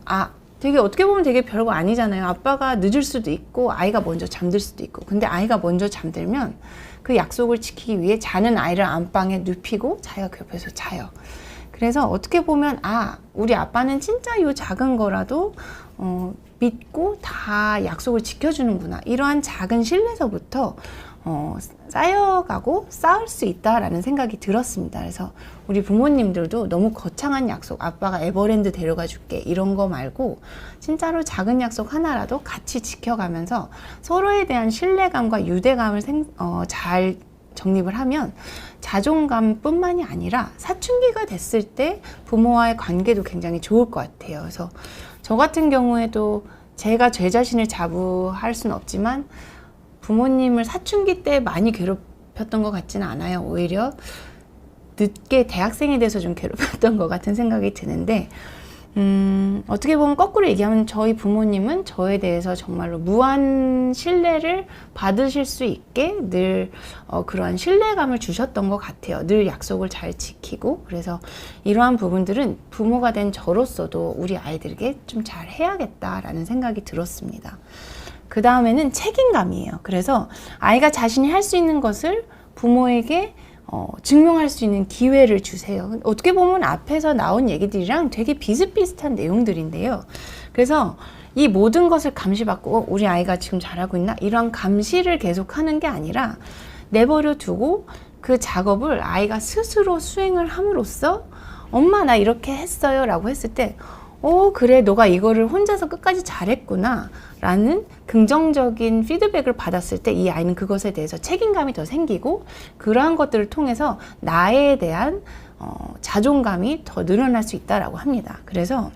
되게 어떻게 보면 되게 별거 아니잖아요. 아빠가 늦을 수도 있고 아이가 먼저 잠들 수도 있고, 근데 아이가 먼저 잠들면 그 약속을 지키기 위해 자는 아이를 안방에 눕히고 자기가 그 옆에서 자요. 그래서 어떻게 보면 우리 아빠는 진짜 이 작은 거라도 믿고 다 약속을 지켜주는구나, 이러한 작은 신뢰서부터 쌓여가고 쌓을 수 있다라는 생각이 들었습니다. 그래서 우리 부모님들도 너무 거창한 약속, 아빠가 에버랜드 데려가 줄게 이런 거 말고 진짜로 작은 약속 하나라도 같이 지켜가면서 서로에 대한 신뢰감과 유대감을 잘 정립을 하면 자존감뿐만이 아니라 사춘기가 됐을 때 부모와의 관계도 굉장히 좋을 것 같아요. 그래서 저 같은 경우에도 제가 제 자신을 자부할 수는 없지만 부모님을 사춘기 때 많이 괴롭혔던 것 같지는 않아요. 오히려 늦게 대학생이 돼서 좀 괴롭혔던 것 같은 생각이 드는데, 어떻게 보면 거꾸로 얘기하면 저희 부모님은 저에 대해서 정말로 무한 신뢰를 받으실 수 있게 늘 그러한 신뢰감을 주셨던 것 같아요. 늘 약속을 잘 지키고. 그래서 이러한 부분들은 부모가 된 저로서도 우리 아이들에게 좀 잘 해야겠다라는 생각이 들었습니다. 그 다음에는 책임감이에요. 그래서 아이가 자신이 할 수 있는 것을 부모에게 증명할 수 있는 기회를 주세요. 어떻게 보면 앞에서 나온 얘기들이랑 되게 비슷비슷한 내용들인데요. 그래서 이 모든 것을 감시받고 우리 아이가 지금 잘하고 있나? 이런 감시를 계속하는 게 아니라 내버려 두고 그 작업을 아이가 스스로 수행을 함으로써 엄마 나 이렇게 했어요 라고 했을 때 그래 너가 이거를 혼자서 끝까지 잘했구나 라는 긍정적인 피드백을 받았을 때 이 아이는 그것에 대해서 책임감이 더 생기고 그러한 것들을 통해서 나에 대한 자존감이 더 늘어날 수 있다라고 합니다. 그래서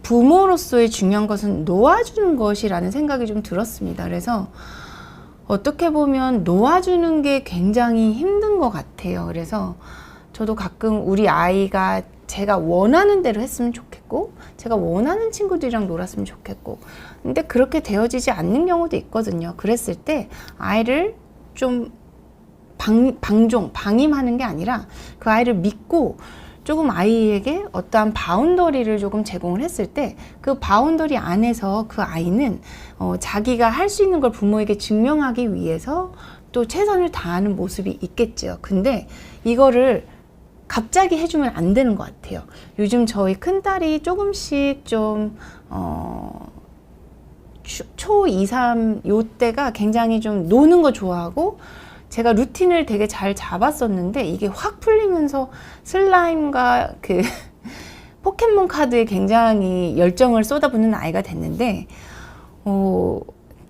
부모로서의 중요한 것은 놓아주는 것이라는 생각이 좀 들었습니다. 그래서 어떻게 보면 놓아주는 게 굉장히 힘든 것 같아요. 그래서 저도 가끔 우리 아이가 제가 원하는 대로 했으면 좋겠고 제가 원하는 친구들이랑 놀았으면 좋겠고 근데 그렇게 되어지지 않는 경우도 있거든요. 그랬을 때 아이를 좀 방임하는 게 아니라 그 아이를 믿고 조금 아이에게 어떠한 바운더리를 조금 제공을 했을 때 그 바운더리 안에서 그 아이는 자기가 할 수 있는 걸 부모에게 증명하기 위해서 또 최선을 다하는 모습이 있겠죠. 근데 이거를 갑자기 해주면 안 되는 것 같아요. 요즘 저희 큰딸이 조금씩 좀 초 2, 3 요때가 굉장히 좀 노는 거 좋아하고 제가 루틴을 되게 잘 잡았었는데 이게 확 풀리면서 슬라임과 그 포켓몬 카드에 굉장히 열정을 쏟아붓는 아이가 됐는데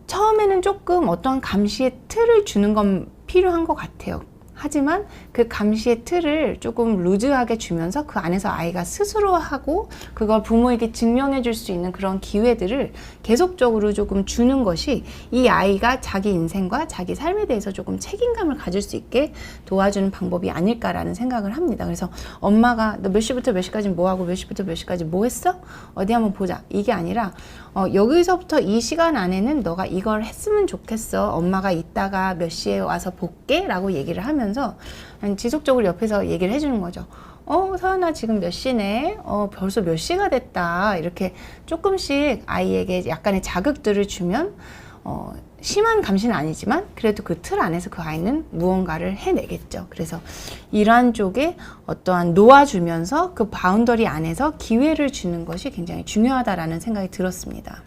처음에는 조금 어떠한 감시의 틀을 주는 건 필요한 것 같아요. 하지만 그 감시의 틀을 조금 루즈하게 주면서 그 안에서 아이가 스스로 하고 그걸 부모에게 증명해 줄 수 있는 그런 기회들을 계속적으로 조금 주는 것이 이 아이가 자기 인생과 자기 삶에 대해서 조금 책임감을 가질 수 있게 도와주는 방법이 아닐까라는 생각을 합니다. 그래서 엄마가 너 몇 시부터 몇 시까지 뭐 하고 몇 시부터 몇 시까지 뭐 했어? 어디 한번 보자. 이게 아니라 여기서부터 이 시간 안에는 너가 이걸 했으면 좋겠어. 엄마가 이따가 몇 시에 와서 볼게 라고 얘기를 하면서 지속적으로 옆에서 얘기를 해주는 거죠. 서연아 지금 몇 시네? 벌써 몇 시가 됐다. 이렇게 조금씩 아이에게 약간의 자극들을 주면 심한 감시는 아니지만 그래도 그 틀 안에서 그 아이는 무언가를 해내겠죠. 그래서 이러한 쪽에 어떠한 놓아주면서 그 바운더리 안에서 기회를 주는 것이 굉장히 중요하다라는 생각이 들었습니다.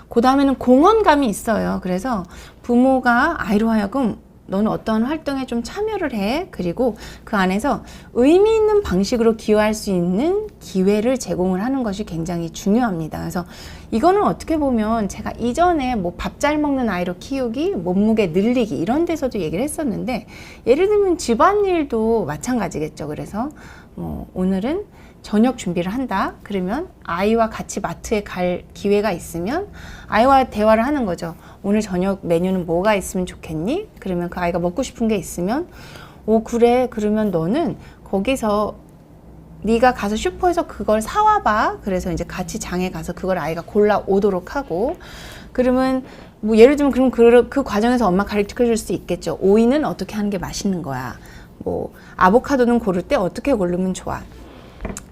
그 다음에는 공헌감이 있어요. 그래서 부모가 아이로 하여금 너는 어떤 활동에 좀 참여를 해. 그리고 그 안에서 의미 있는 방식으로 기여할 수 있는 기회를 제공을 하는 것이 굉장히 중요합니다. 그래서 이거는 어떻게 보면 제가 이전에 뭐 밥 잘 먹는 아이로 키우기, 몸무게 늘리기 이런 데서도 얘기를 했었는데 예를 들면 집안일도 마찬가지겠죠. 그래서 오늘은 저녁 준비를 한다. 그러면 아이와 같이 마트에 갈 기회가 있으면 아이와 대화를 하는 거죠. 오늘 저녁 메뉴는 뭐가 있으면 좋겠니? 그러면 그 아이가 먹고 싶은 게 있으면 그래. 그러면 너는 거기서 네가 가서 슈퍼에서 그걸 사와봐. 그래서 이제 같이 장에 가서 그걸 아이가 골라 오도록 하고 그러면 뭐 예를 들면 그럼 그 과정에서 엄마 가르쳐 줄 수 있겠죠. 오이는 어떻게 하는 게 맛있는 거야. 뭐 아보카도는 고를 때 어떻게 고르면 좋아.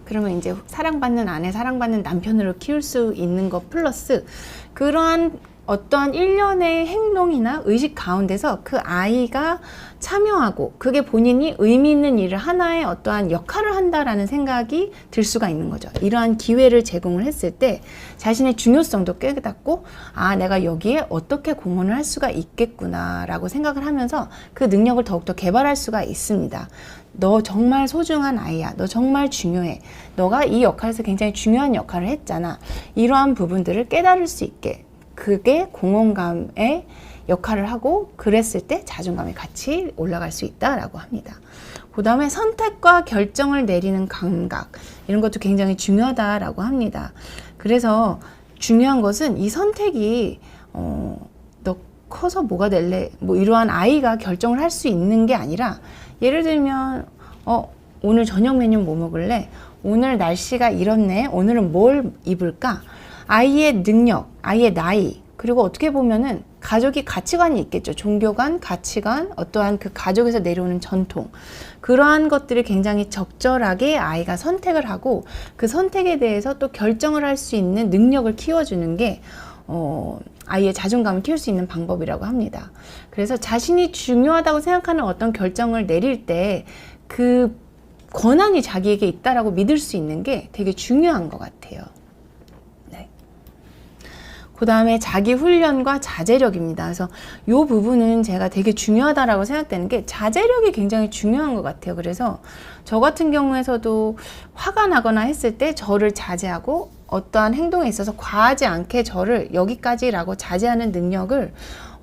그러면 이제 사랑받는 아내, 사랑받는 남편으로 키울 수 있는 것 플러스 그러한 어떠한 일련의 행동이나 의식 가운데서 그 아이가 참여하고 그게 본인이 의미 있는 일을 하나의 어떠한 역할을 한다라는 생각이 들 수가 있는 거죠. 이러한 기회를 제공을 했을 때 자신의 중요성도 깨닫고 내가 여기에 어떻게 공헌을 할 수가 있겠구나 라고 생각을 하면서 그 능력을 더욱더 개발할 수가 있습니다. 너 정말 소중한 아이야. 너 정말 중요해. 너가 이 역할에서 굉장히 중요한 역할을 했잖아. 이러한 부분들을 깨달을 수 있게 그게 공헌감의 역할을 하고 그랬을 때 자존감이 같이 올라갈 수 있다라고 합니다. 그 다음에 선택과 결정을 내리는 감각 이런 것도 굉장히 중요하다라고 합니다. 그래서 중요한 것은 이 선택이 너 커서 뭐가 될래? 뭐 이러한 아이가 결정을 할 수 있는 게 아니라 예를 들면 오늘 저녁 메뉴 뭐 먹을래? 오늘 날씨가 이렇네. 오늘은 뭘 입을까? 아이의 능력, 아이의 나이, 그리고 어떻게 보면은 가족이 가치관이 있겠죠. 종교관, 가치관, 어떠한 그 가족에서 내려오는 전통. 그러한 것들을 굉장히 적절하게 아이가 선택을 하고 그 선택에 대해서 또 결정을 할 수 있는 능력을 키워주는 게 아이의 자존감을 키울 수 있는 방법이라고 합니다. 그래서 자신이 중요하다고 생각하는 어떤 결정을 내릴 때 그 권한이 자기에게 있다라고 믿을 수 있는 게 되게 중요한 것 같아요. 그 다음에 자기 훈련과 자제력입니다. 그래서 이 부분은 제가 되게 중요하다라고 생각되는 게 자제력이 굉장히 중요한 것 같아요. 그래서 저 같은 경우에서도 화가 나거나 했을 때 저를 자제하고 어떠한 행동에 있어서 과하지 않게 저를 여기까지라고 자제하는 능력을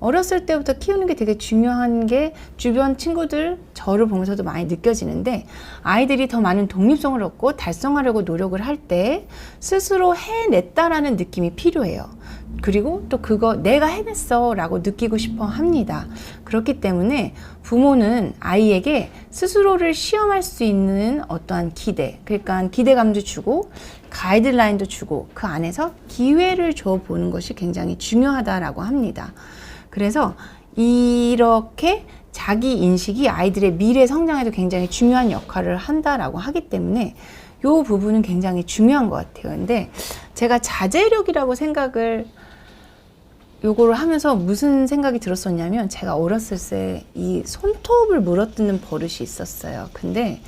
어렸을 때부터 키우는 게 되게 중요한 게 주변 친구들 저를 보면서도 많이 느껴지는데 아이들이 더 많은 독립성을 얻고 달성하려고 노력을 할 때 스스로 해냈다라는 느낌이 필요해요. 그리고 또 그거 내가 해냈어 라고 느끼고 싶어 합니다. 그렇기 때문에 부모는 아이에게 스스로를 시험할 수 있는 어떠한 기대, 그러니까 기대감도 주고 가이드라인도 주고 그 안에서 기회를 줘보는 것이 굉장히 중요하다라고 합니다. 그래서 이렇게 자기 인식이 아이들의 미래 성장에도 굉장히 중요한 역할을 한다라고 하기 때문에 이 부분은 굉장히 중요한 것 같아요. 근데 제가 자제력이라고 생각을 요거를 하면서 무슨 생각이 들었었냐면, 제가 어렸을 때 이 손톱을 물어뜯는 버릇이 있었어요. 근데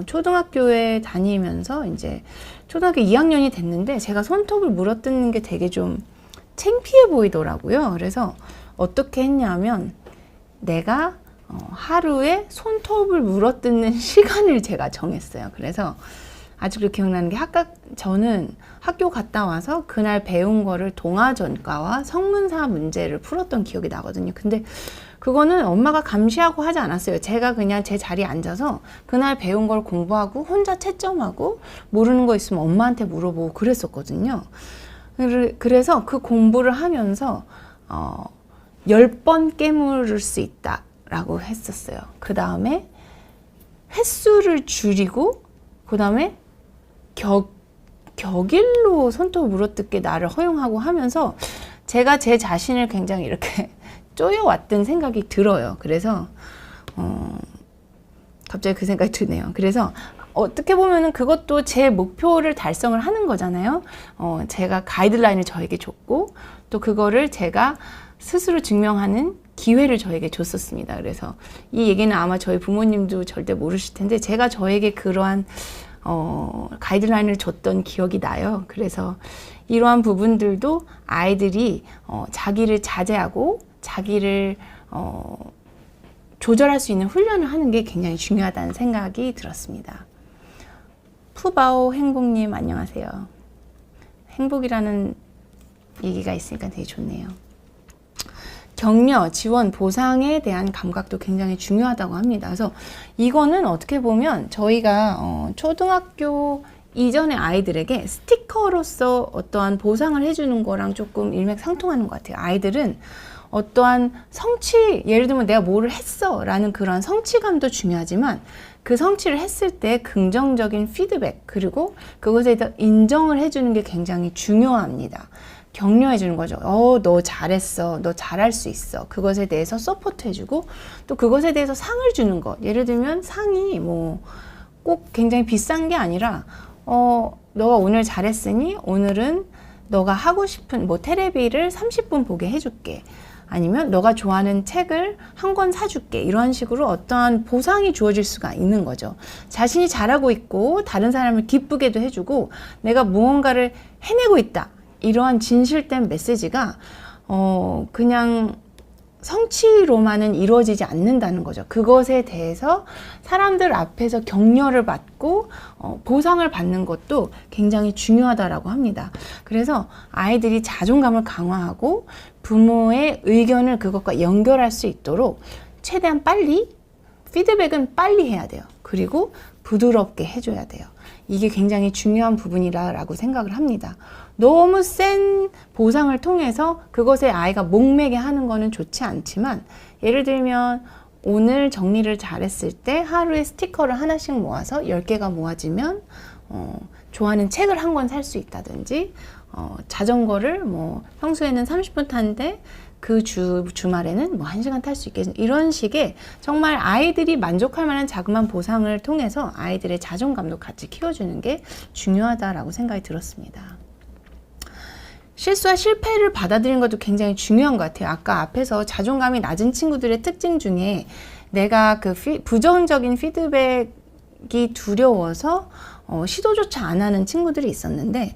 초등학교에 다니면서 이제 초등학교 2학년이 됐는데 제가 손톱을 물어뜯는 게 되게 좀 창피해 보이더라고요. 그래서 어떻게 했냐면, 내가 하루에 손톱을 물어뜯는 시간을 제가 정했어요. 그래서 아직도 기억나는 게, 저는 학교 갔다 와서 그날 배운 거를 동아전과와 성문사 문제를 풀었던 기억이 나거든요. 근데 그거는 엄마가 감시하고 하지 않았어요. 제가 그냥 제 자리에 앉아서 그날 배운 걸 공부하고 혼자 채점하고 모르는 거 있으면 엄마한테 물어보고 그랬었거든요. 그래서 그 공부를 하면서 10번 깨물을 수 있다라고 했었어요. 그 다음에 횟수를 줄이고, 그 다음에 격일로 손톱 물어뜯게 나를 허용하고 하면서 제가 제 자신을 굉장히 이렇게 쪼여왔던 생각이 들어요. 그래서 갑자기 그 생각이 드네요. 그래서 어떻게 보면은 그것도 제 목표를 달성을 하는 거잖아요. 제가 가이드라인을 저에게 줬고, 또 그거를 제가 스스로 증명하는 기회를 저에게 줬었습니다. 그래서 이 얘기는 아마 저희 부모님도 절대 모르실 텐데, 제가 저에게 그러한 가이드라인을 줬던 기억이 나요. 그래서 이러한 부분들도 아이들이 자기를 자제하고 자기를 조절할 수 있는 훈련을 하는 게 굉장히 중요하다는 생각이 들었습니다. 푸바오 행복님 안녕하세요. 행복이라는 얘기가 있으니까 되게 좋네요. 격려, 지원, 보상에 대한 감각도 굉장히 중요하다고 합니다. 그래서 이거는 어떻게 보면 저희가 초등학교 이전의 아이들에게 스티커로서 어떠한 보상을 해주는 거랑 조금 일맥상통하는 것 같아요. 아이들은 어떠한 성취, 예를 들면 내가 뭐를 했어 라는 그런 성취감도 중요하지만, 그 성취를 했을 때 긍정적인 피드백, 그리고 그것에 대해 인정을 해주는 게 굉장히 중요합니다. 격려해 주는 거죠. 너 잘했어. 너 잘할 수 있어. 그것에 대해서 서포트 해주고, 또 그것에 대해서 상을 주는 것. 예를 들면 상이 뭐 꼭 굉장히 비싼 게 아니라, 너가 오늘 잘했으니 오늘은 너가 하고 싶은 뭐 테레비를 30분 보게 해줄게. 아니면 너가 좋아하는 책을 한 권 사줄게. 이런 식으로 어떠한 보상이 주어질 수가 있는 거죠. 자신이 잘하고 있고 다른 사람을 기쁘게도 해주고 내가 무언가를 해내고 있다. 이러한 진실된 메시지가 그냥 성취로만은 이루어지지 않는다는 거죠. 그것에 대해서 사람들 앞에서 격려를 받고 보상을 받는 것도 굉장히 중요하다라고 합니다. 그래서 아이들이 자존감을 강화하고 부모의 의견을 그것과 연결할 수 있도록 최대한 빨리, 피드백은 빨리 해야 돼요. 그리고 부드럽게 해줘야 돼요. 이게 굉장히 중요한 부분이라고 생각을 합니다. 너무 센 보상을 통해서 그것에 아이가 목매게 하는 거는 좋지 않지만, 예를 들면 오늘 정리를 잘했을 때 하루에 스티커를 하나씩 모아서 10개가 모아지면 좋아하는 책을 한 권 살 수 있다든지, 자전거를 뭐 평소에는 30분 타는데 그 주말에는 뭐 1시간 탈 수 있게, 이런 식의 정말 아이들이 만족할 만한 자그마한 보상을 통해서 아이들의 자존감도 같이 키워주는 게 중요하다라고 생각이 들었습니다. 실수와 실패를 받아들이는 것도 굉장히 중요한 것 같아요. 아까 앞에서 자존감이 낮은 친구들의 특징 중에 내가 그 부정적인 피드백이 두려워서 시도조차 안 하는 친구들이 있었는데,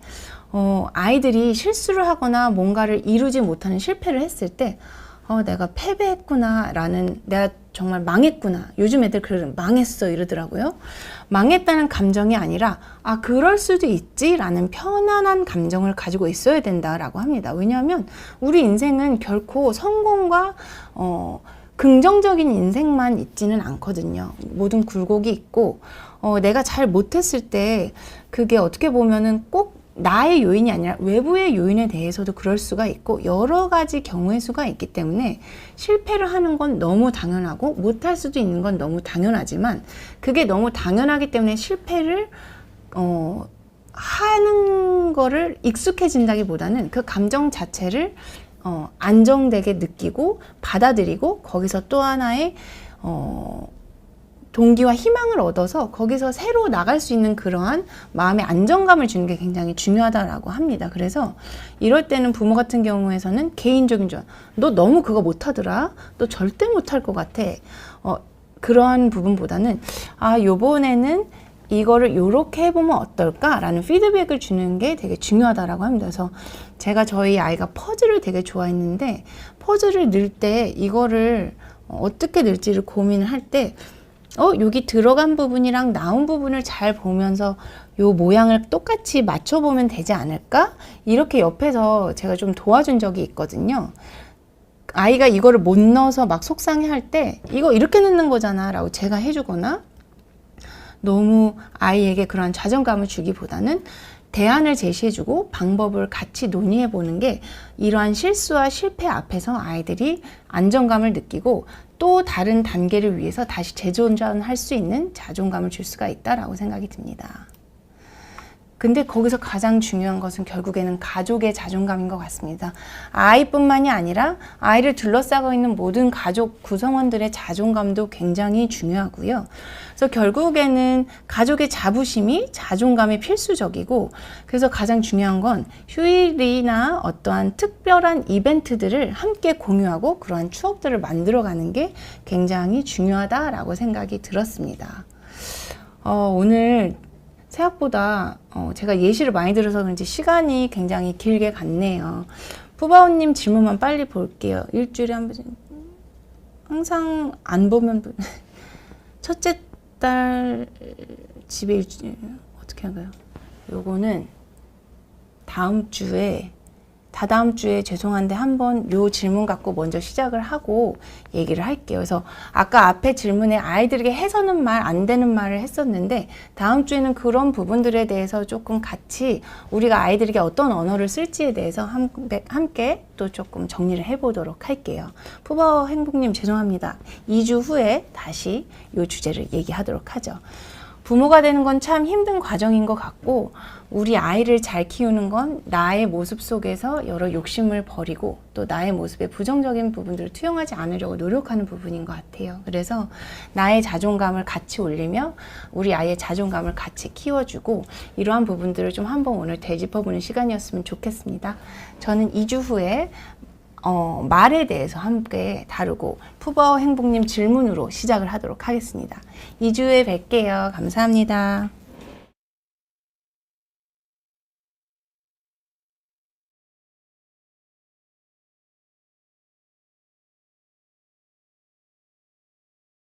아이들이 실수를 하거나 뭔가를 이루지 못하는 실패를 했을 때 내가 패배했구나 라는, 내가 정말 망했구나, 요즘 애들 그러면 망했어 이러더라고요. 망했다는 감정이 아니라 그럴 수도 있지 라는 편안한 감정을 가지고 있어야 된다라고 합니다. 왜냐하면 우리 인생은 결코 성공과 긍정적인 인생만 있지는 않거든요. 모든 굴곡이 있고, 내가 잘 못했을 때 그게 어떻게 보면은 꼭 나의 요인이 아니라 외부의 요인에 대해서도 그럴 수가 있고, 여러 가지 경우의 수가 있기 때문에 실패를 하는 건 너무 당연하고 못할 수도 있는 건 너무 당연하지만, 그게 너무 당연하기 때문에 실패를 하는 거를 익숙해진다기보다는 그 감정 자체를 안정되게 느끼고 받아들이고 거기서 또 하나의 동기와 희망을 얻어서 거기서 새로 나갈 수 있는 그러한 마음의 안정감을 주는 게 굉장히 중요하다라고 합니다. 그래서 이럴 때는 부모 같은 경우에서는 개인적인 조언, 너 너무 그거 못하더라, 너 절대 못할 것 같아, 그러한 부분보다는 요번에는 이거를 요렇게 해보면 어떨까라는 피드백을 주는 게 되게 중요하다라고 합니다. 그래서 제가 저희 아이가 퍼즐을 되게 좋아했는데 퍼즐을 넣을 때 이거를 어떻게 넣을지를 고민을 할 때 여기 들어간 부분이랑 나온 부분을 잘 보면서 요 모양을 똑같이 맞춰보면 되지 않을까? 이렇게 옆에서 제가 좀 도와준 적이 있거든요. 아이가 이거를 못 넣어서 막 속상해 할 때 이거 이렇게 넣는 거잖아 라고 제가 해주거나 너무 아이에게 그런 자존감을 주기보다는 대안을 제시해주고 방법을 같이 논의해보는 게 이러한 실수와 실패 앞에서 아이들이 안정감을 느끼고 또 다른 단계를 위해서 다시 재도전할 수 있는 자존감을 줄 수가 있다라고 생각이 듭니다. 근데 거기서 가장 중요한 것은 결국에는 가족의 자존감인 것 같습니다. 아이뿐만이 아니라 아이를 둘러싸고 있는 모든 가족 구성원들의 자존감도 굉장히 중요하고요. 그래서 결국에는 가족의 자부심이 자존감이 필수적이고, 그래서 가장 중요한 건 휴일이나 어떠한 특별한 이벤트들을 함께 공유하고 그러한 추억들을 만들어가는 게 굉장히 중요하다라고 생각이 들었습니다. 오늘 생각보다 제가 예시를 많이 들어서 그런지 시간이 굉장히 길게 갔네요. 푸바오님 질문만 빨리 볼게요. 일주일에 한 번, 항상 안 보면 첫째 딸 집에 일주일 어떻게 할까요? 요거는 다다음 주에 죄송한데 한번 요 질문 갖고 먼저 시작을 하고 얘기를 할게요. 그래서 아까 앞에 질문에 아이들에게 해서는 말 안 되는 말을 했었는데 다음 주에는 그런 부분들에 대해서 조금 같이 우리가 아이들에게 어떤 언어를 쓸지에 대해서 함께 또 조금 정리를 해보도록 할게요. 푸바오 행복님 죄송합니다. 2주 후에 다시 요 주제를 얘기하도록 하죠. 부모가 되는 건 참 힘든 과정인 것 같고 우리 아이를 잘 키우는 건 나의 모습 속에서 여러 욕심을 버리고 또 나의 모습에 부정적인 부분들을 투영하지 않으려고 노력하는 부분인 것 같아요. 그래서 나의 자존감을 같이 올리며 우리 아이의 자존감을 같이 키워주고 이러한 부분들을 좀 한번 오늘 되짚어보는 시간이었으면 좋겠습니다. 저는 2주 후에 말에 대해서 함께 다루고 푸바오 행복님 질문으로 시작을 하도록 하겠습니다. 2주에 뵐게요. 감사합니다.